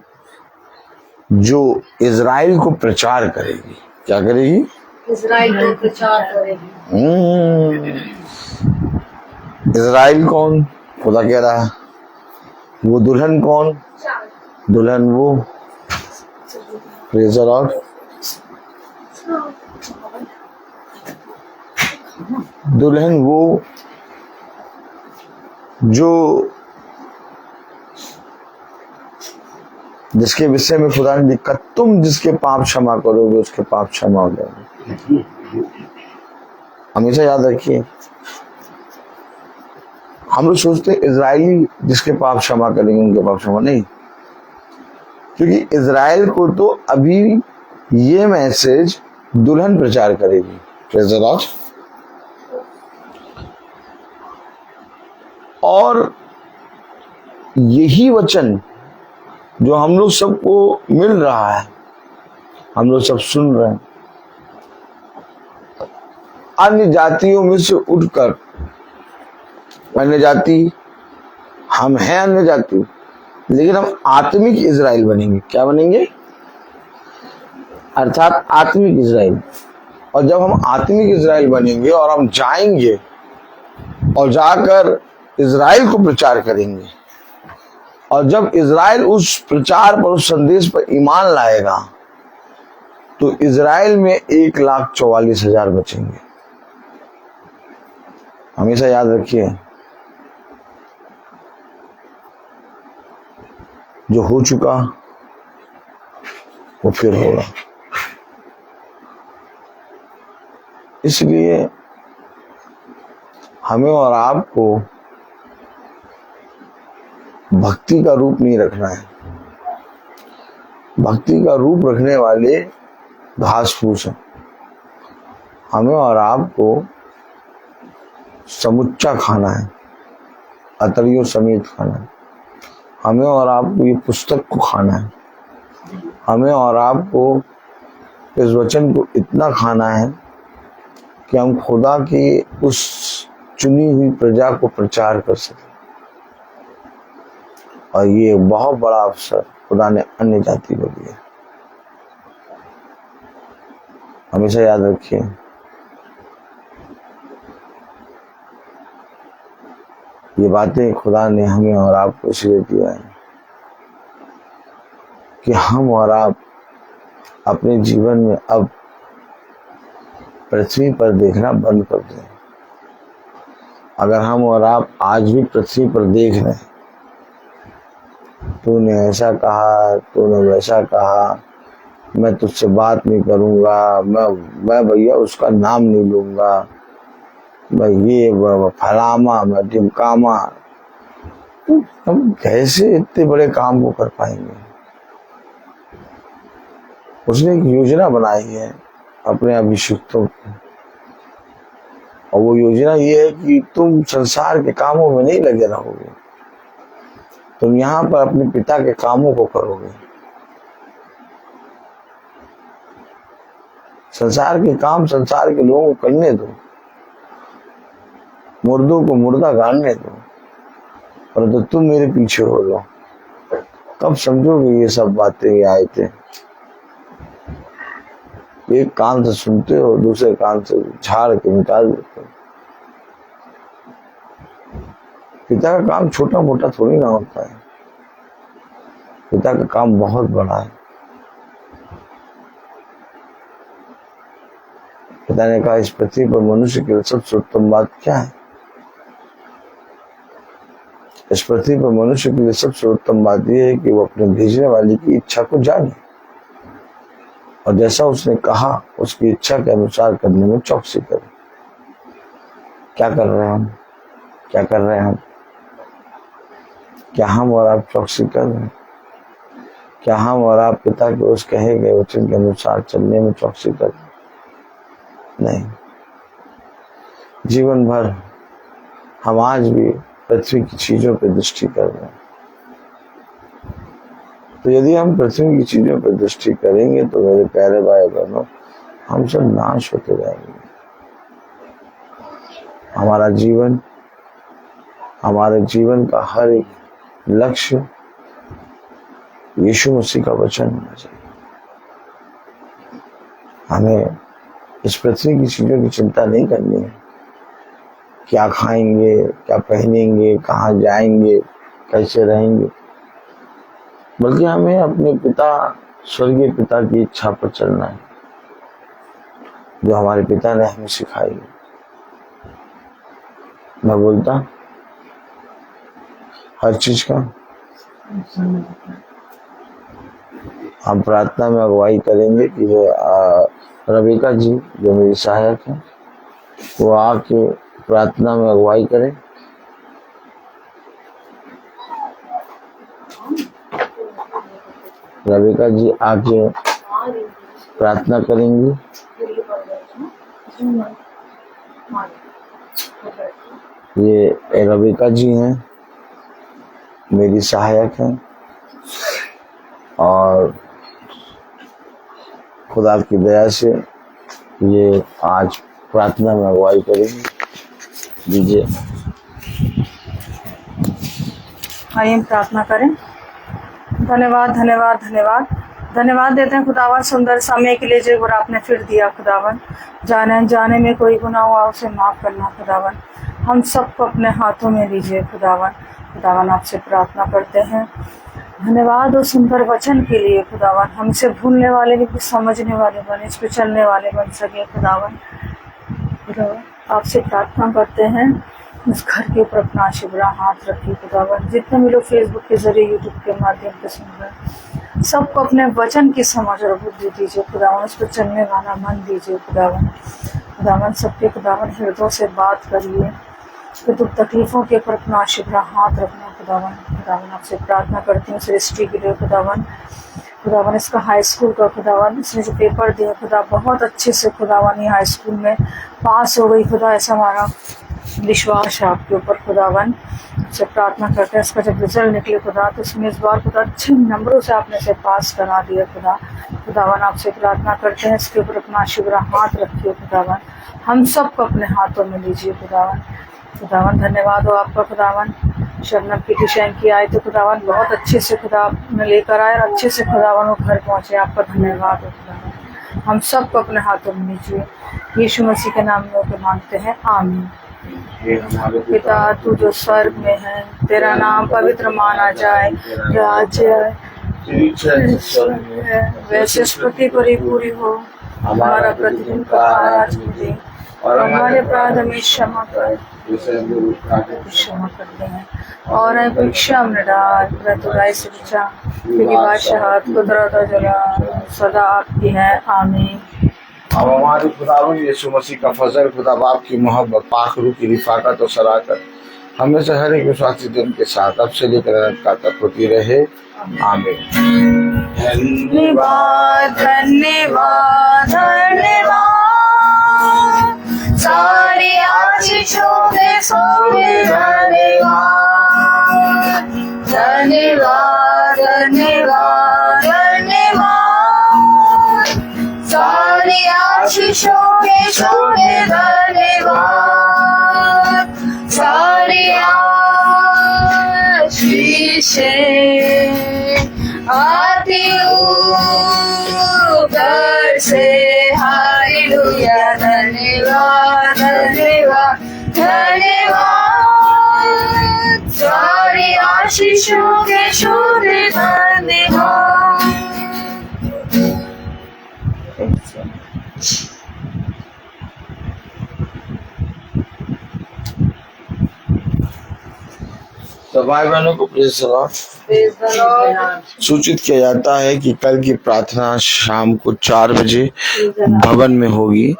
जो इजराइल को प्रचार करेगी। क्या करेगी? इजराइल को प्रचार करेगी। इजराइल कौन? खुदा कह रहा है। वो दुल्हन कौन? दुल्हन वो, प्रेज़ द लॉर्ड, दुल्हन वो जो जिसके विषय में खुदा ने लिखा, तुम जिसके पाप क्षमा करोगे उसके पाप क्षमा हो जाएंगे। हमेशा याद रखिए, हम लोग सोचते हैं इजरायली जिसके पाप क्षमा करेंगे उनके पाप क्षमा नहीं, क्योंकि इजराइल को तो अभी ये मैसेज दुल्हन प्रचार करेगी। Praise the Lord. और यही वचन जो हम लोग सबको मिल रहा है, हम लोग सब सुन रहे हैं, अन्य जातियों में से उठकर, अन्य जाति हम हैं, अन्य जाति, लेकिन हम आत्मिक इजराइल बनेंगे। क्या बनेंगे? अर्थात आत्मिक इजराइल। और जब हम आत्मिक इजराइल बनेंगे और हम जाएंगे और जाकर इजराइल को प्रचार करेंगे, और जब इजराइल उस प्रचार पर, उस संदेश पर ईमान लाएगा, तो इजराइल में 1,44,000 बचेंगे। हमेशा याद रखिए, जो हो चुका वो फिर होगा। इसलिए हमें और आपको भक्ति का रूप नहीं रखना है। भक्ति का रूप रखने वाले घास फूस है। हमें और आपको समुच्चा खाना है, अतरियों समेत खाना है। हमें और आपको ये पुस्तक को खाना है। हमें और आपको इस वचन को इतना खाना है कि हम खुदा की उस चुनी हुई प्रजा को प्रचार कर सकें। और ये बहुत बड़ा अवसर खुदा ने अन्य जाति को दिया। हमेशा याद रखिए, ये बातें खुदा ने हमें और आपको इसलिए दिया है कि हम और आप अपने जीवन में अब पृथ्वी पर देखना बंद कर दें। अगर हम और आप आज भी पृथ्वी पर देख रहे हैं, तूने ऐसा कहा, तूने वैसा कहा, मैं तुझसे बात नहीं करूंगा, मैं भैया उसका नाम नहीं लूंगा, मैं ये फलामा, मैं टिमकामा, तो हम कैसे इतने बड़े काम को कर पाएंगे? उसने एक योजना बनाई है अपने अभिषिक्तों की, और वो योजना ये है कि तुम संसार के कामों में नहीं लगे रहोगे, तुम यहाँ पर अपने पिता के कामों को करोगे। संसार के काम संसार के लोगों को करने दो, मुर्दों को मुर्दा गाड़ने दो, परंतु तुम मेरे पीछे हो लो। कब समझोगे ये सब बातें, ये आए थे? एक कान से सुनते हो, दूसरे कान से झाड़ के निकाल देते हो। पिता का काम छोटा मोटा थोड़ी ना होता है, पिता का काम बहुत बड़ा है। पिता ने कहा, इस पृथ्वी पर मनुष्य के लिए सबसे उत्तम बात क्या है? इस पृथ्वी पर मनुष्य के लिए सबसे उत्तम बात यह है कि वो अपने भेजने वाले की इच्छा को जाने और जैसा उसने कहा उसकी इच्छा के अनुसार करने में चौकसी करे। क्या कर रहे हैं हम? क्या कर रहे हैं हम? क्या हम और आप चौकसी कर रहे हैं? क्या हम और आप पिता के उस कहे गए वचन के अनुसार चलने में चौकसी कर रहे हैं? नहीं। जीवन भर हम आज भी पृथ्वी की चीजों पर दृष्टि कर रहे हैं। तो यदि हम पृथ्वी की चीजों पर दृष्टि करेंगे तो मेरे प्यारे भाई बहनों, हम सब नाश होते जाएंगे। हमारे जीवन का हर एक लक्ष्य यीशु मसीह का वचन होना चाहिए। हमें इस पृथ्वी की चीजों की चिंता नहीं करनी है, क्या खाएंगे, क्या पहनेंगे, कहाँ जाएंगे, कैसे रहेंगे, बल्कि हमें अपने पिता, स्वर्गीय पिता की इच्छा पर चलना है, जो हमारे पिता ने हमें सिखाई है। मैं बोलता हर चीज का हम प्रार्थना में अगुवाई करेंगे कि रविका जी जो मेरी सहायक है वो आके प्रार्थना में अगुवाई करें। रविका जी आके प्रार्थना करेंगी। ये रविका जी हैं, मेरी सहायक हैं और खुदा की दया से ये आज प्रार्थना में अगुवाई करेंगे। दीजिए। आइए हम प्रार्थना करें। धन्यवाद धन्यवाद धन्यवाद धन्यवाद देते हैं खुदावन सुंदर समय के लिए जो आपने फिर दिया खुदावन। जाने अनजाने में कोई गुनाह हुआ उसे माफ करना खुदावन। हम सबको अपने हाथों में लीजिए खुदावन। खुदावन आपसे प्रार्थना करते हैं, धन्यवाद और सुंदर वचन के लिए खुदावन। हमसे भूलने वाले भी कुछ समझने वाले बने, इस पे चलने वाले बन सके खुदावन। खुदावन आपसे प्रार्थना करते हैं, इस घर के ऊपर अपना आशीर्वाद हाथ रखिए खुदावन। जितने भी लोग फेसबुक के जरिए यूट्यूब के माध्यम से सुन रहे हैं, सबको अपने वचन की समझ और बुद्धि दीजिए खुदावन। उस पर चलने वाला मन दीजिए खुदावन। खुदावन सबके खुदावन हृदयों से बात करिए कि दुख तकलीफों के ऊपर अपना आशीर्वाद हाथ रखना खुदावन। खुदावन आपसे प्रार्थना करती हूँ सृष्टि के लिए खुदावन। खुदावन इसका हाई स्कूल का खुदावन, इसने जो पेपर दिया खुदा बहुत अच्छे से खुदावन ये हाई स्कूल में पास हो गई खुदा, ऐसा हमारा विश्वास है आपके ऊपर खुदावन। से प्रार्थना करते हैं इसका जब रिजल्ट निकले खुदा तो इसमें इस बार खुदा अच्छे नंबरों से आपने इसे पास करा दिया खुदा। खुदावन आपसे प्रार्थना करते हैं इसके ऊपर अपना आशीर्वाद हाथ रखिए खुदावन। हम सबको अपने हाथों में लीजिए खुदावन। खुदावन धन्यवाद हो आपका खुदावन। शबनम की ट्यूशन की आए तो खुदावन बहुत अच्छे से खुदा में लेकर आए और अच्छे से खुदावन वो घर पहुँचे। आपका धन्यवाद हो खुदावन। हम सबको अपने हाथों में लीजिए, यीशु मसीह के नाम में होकर मांगते हैं, आमीन। पिता तू जो स्वर्ग में है, तेरा नाम पवित्र माना जाए, राज्य वैसे स्तुति पूरी हो। हमारा प्रतिदिन का आज दे और हमारे अपराध हमें क्षमा कर, क्षमा करते हैं और परीक्षा में डाल बुराई से बचा, क्योंकि बादशाहत कुदरत और जलाल सदा आपकी है, आमीन। अब हमारे खुदावन यीशु मसीह का फजल, खुदा बाप की मोहब्बत, पाक रूह की रिफाकत और सराकत हमें से हर एक विश्वासी दिन के साथ अब से लेकर अनंत तक होती रहे, आमीन। धन्यवाद धन्यवाद धन्यवाद, सारी आशीषों में सोए धन्यवाद। धन्यवाद धन्यवाद धन्यवाद, सारी आशीषों में सोए धन्यवाद। सारी आशीषें आती ऊपर से, हालेलुया। धन्यवाद धन्यवाद धन्यवाद, सारी आशीषों के शोरे धन्यवाद। तो भाई बहनों को प्रेज़ द लॉर्ड। सूचित किया जाता है कि कल की प्रार्थना शाम को 4 बजे भवन में होगी।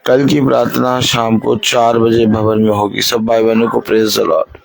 कल की प्रार्थना शाम को 4 बजे भवन में होगी। सब भाई बहनों को प्रेज़ द लॉर्ड।